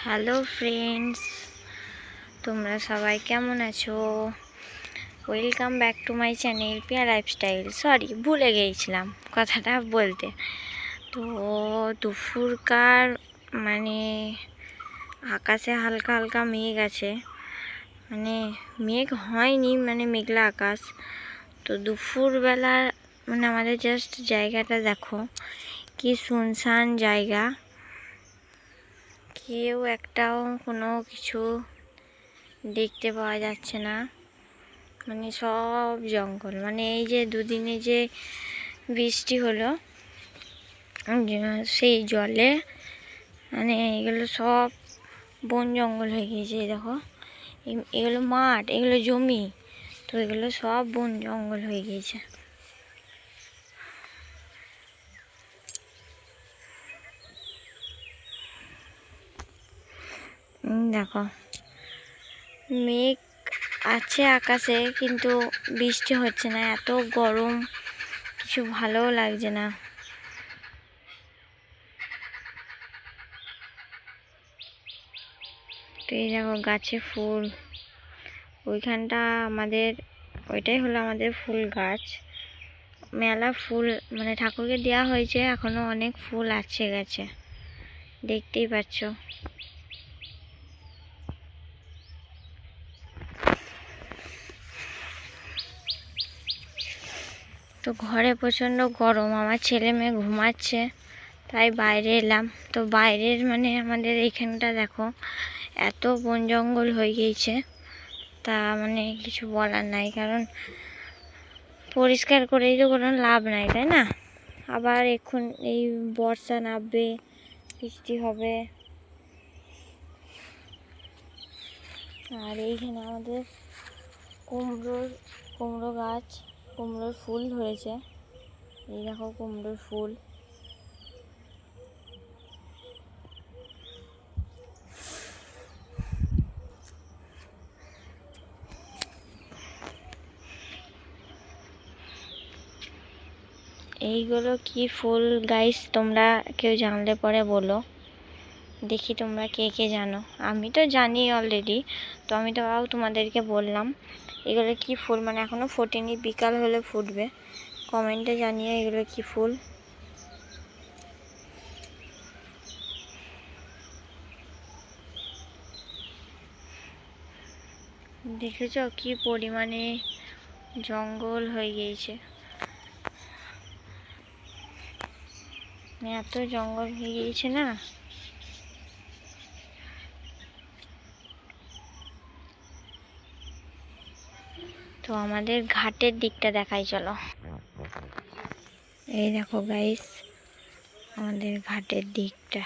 Hello friends, তোমরা সবাই কেমন আছো? Welcome back to my channel Piya lifestyle. Sorry, ভুলে গিয়েছিলাম কথাটা বলতে। তো দুপুরকার মানে আকাশে হালকা হালকা মেঘ আছে, মানে মেঘ হয়নি, মানে মেঘলা আকাশ। তো দুপুরবেলা মানে আমাদের জাস্ট জায়গাটা দেখো, কি শুনশান জায়গা, কেউ একটাও কোনো কিছু দেখতে পাওয়া যাচ্ছে না, মানে সব জঙ্গল। মানে এই যে দুদিনে যে বৃষ্টি হলো, সেই জলে মানে এগুলো সব বন জঙ্গল হয়ে গিয়েছে। দেখো, এগুলো মাঠ, এগুলো জমি, তো এগুলো সব বন জঙ্গল হয়ে গিয়েছে। দেখো, মেঘ আছে আকাশে, কিন্তু বৃষ্টি হচ্ছে না, এত গরম, কিছু ভালোও লাগছে না। তো এই দেখো গাছে ফুল, ওইখানটা আমাদের, ওইটাই হলো আমাদের ফুল গাছ। মেলা ফুল মানে ঠাকুরকে দেওয়া হয়েছে, এখনো অনেক ফুল আছে গাছে, দেখতেই পাচ্ছ। তো ঘরে প্রচণ্ড গরম, আমার ছেলে মেয়ে ঘুমাচ্ছে, তাই বাইরে এলাম। তো বাইরের মানে আমাদের এইখানটা দেখো, এত বন জঙ্গল হয়ে গিয়েছে, তা মানে কিছু বলার নাই, কারণ পরিষ্কার করেই তো কোনো লাভ নাই, তাই না? আবার এখন এই বর্ষা নামবে, বৃষ্টি হবে। আর এইখানে আমাদের কুমড়ো গাছ, কুমড়োর ফুল ধরেছে, এই দেখো কুমড়োর ফুল। এইগুলো কি ফুল গাইস, তোমরা কেউ জানলে পরে বলো, দেখি তোমরা কে কে জানো। আমি তো জানি অলরেডি, তো আমি তো তোমাদেরকে বললাম এগুলো কি ফুল, মানে এখনো ফোটেনি, বিকাল হলে ফুটবে। কমেন্টে জানিয়ে এগুলো কি ফুল। দেখেছো কি পরিমাণে জঙ্গল হয়ে গিয়েছে, এত জঙ্গল হয়ে গিয়েছে না। তো আমাদের ঘাটের দিকটা দেখাই, চলো। এই দেখো গাইস, আমাদের ঘাটের দিকটা।